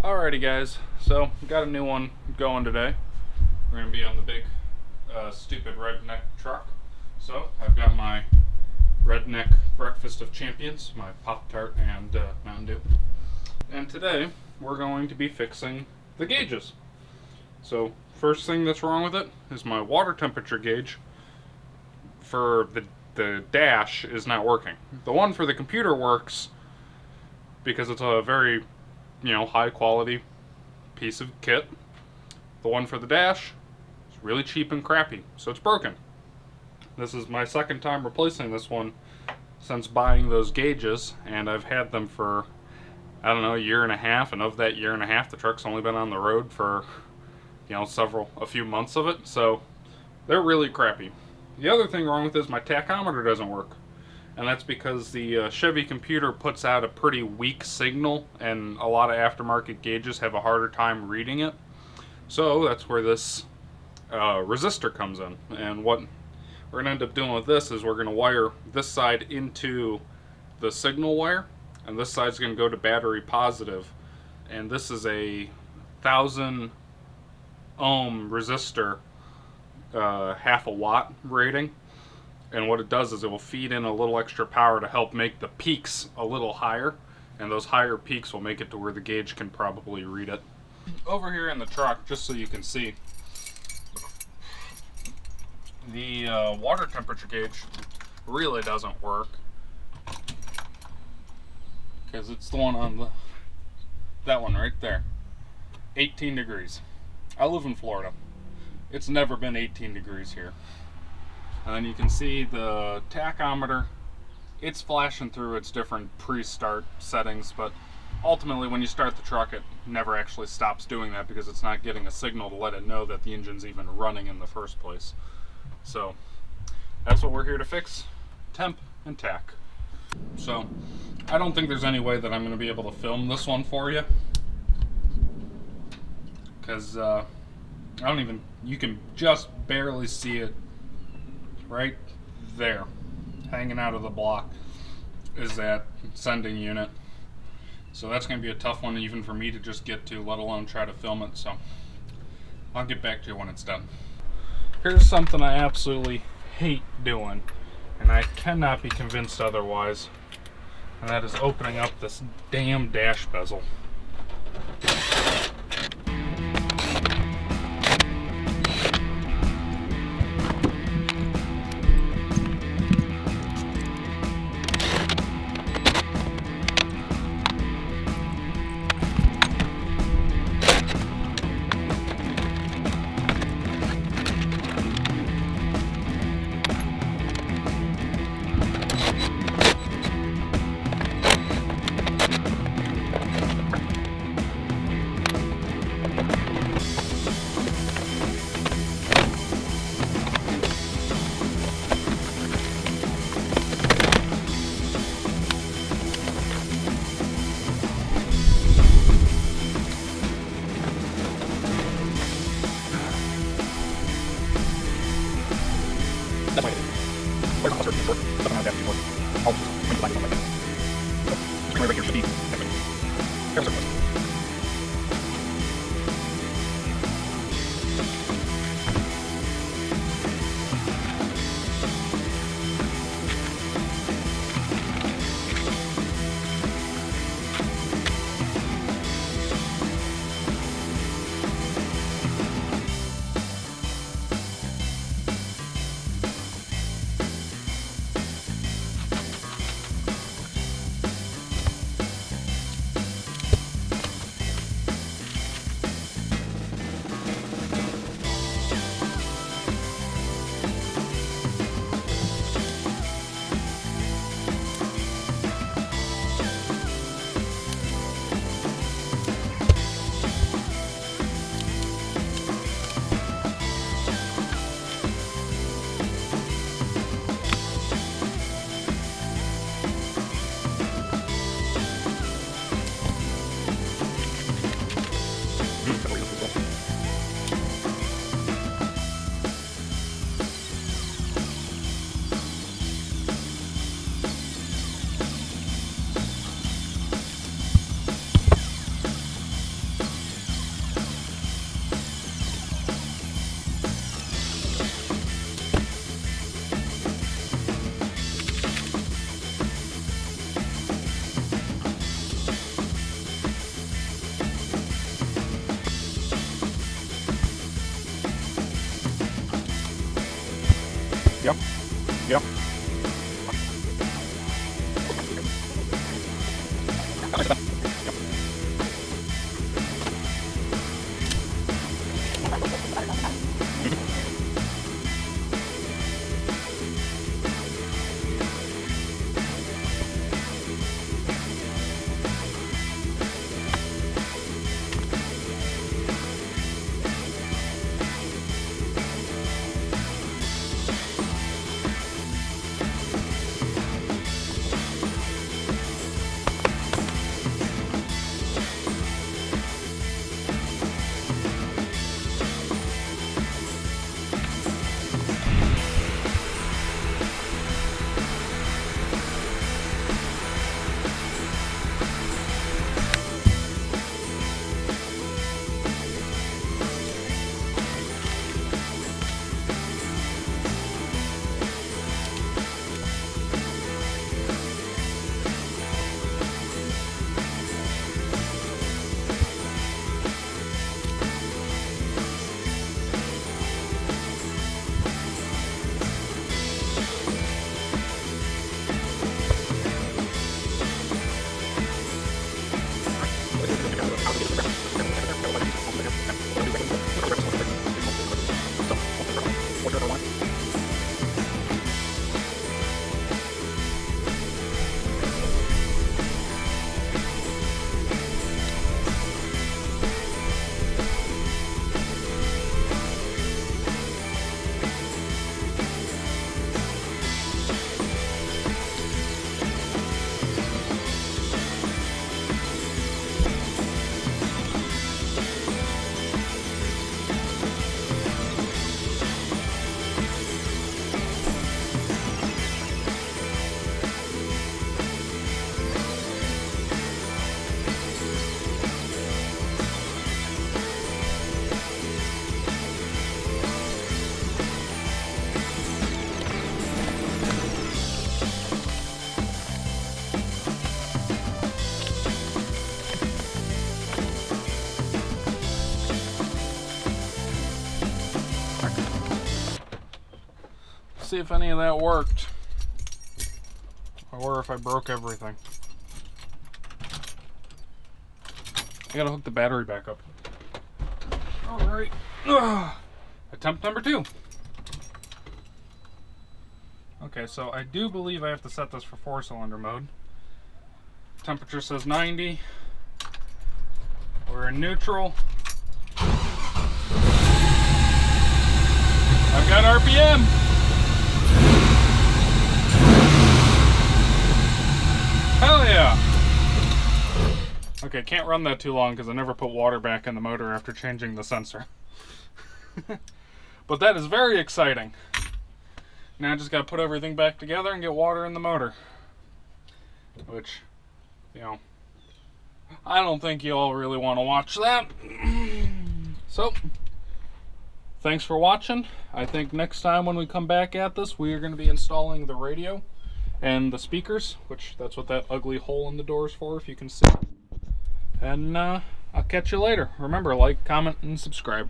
Alrighty guys, so got a new one going today. We're going to be on the big stupid redneck truck. So I've got my redneck breakfast of champions, my Pop-Tart and Mountain Dew. And today we're going to be fixing the gauges. So first thing that's wrong with it is my water temperature gauge for the dash is not working. The one for the computer works because it's a very high quality piece of kit. The one for the dash is really cheap and crappy, so it's broken. This is my second time replacing this one since buying those gauges, and I've had them for, I don't know, a year and a half, and of that year and a half, the truck's only been on the road for, a few months of it, so they're really crappy. The other thing wrong with it is my tachometer doesn't work. And that's because the Chevy computer puts out a pretty weak signal, and a lot of aftermarket gauges have a harder time reading it. So that's where this resistor comes in. And what we're going to end up doing with this is we're going to wire this side into the signal wire, and this side's going to go to battery positive. And this is a 1,000 ohm resistor, half a watt rating. And what it does is it will feed in a little extra power to help make the peaks a little higher, and those higher peaks will make it to where the gauge can probably read it. Over here in the truck, just so you can see, the water temperature gauge really doesn't work because it's the one on that one right there, 18 degrees. I live in Florida. It's never been 18 degrees here. And then you can see the tachometer, it's flashing through its different pre-start settings, but ultimately when you start the truck it never actually stops doing that because it's not getting a signal to let it know that the engine's even running in the first place. So that's what we're here to fix, temp and tach. So I don't think there's any way that I'm going to be able to film this one for you, because you can just barely see it. Right there, hanging out of the block, is that sending unit. So that's going to be a tough one even for me to just get to, let alone try to film it. So I'll get back to you when it's done. Here's something I absolutely hate doing, and I cannot be convinced otherwise, and that is opening up this damn dash bezel. That's why I did it. Where's the cluster before? Something like that before. I'll bring the body like that. So, this right here should be that way. There's our cluster. Yep. Yep. See if any of that worked, or if I broke everything. I gotta hook the battery back up. Alright. Attempt number 2. Okay, so I do believe I have to set this for 4-cylinder mode. Temperature says 90. We're in neutral. I've got RPM. Hell yeah! Okay, can't run that too long because I never put water back in the motor after changing the sensor. But that is very exciting. Now I just gotta put everything back together and get water in the motor. Which, you know, I don't think you all really want to watch that. So, thanks for watching. I think next time when we come back at this, we are going to be installing the radio and the speakers, which that's what that ugly hole in the door is for, if you can see. And I'll catch you later. Remember, like, comment, and subscribe.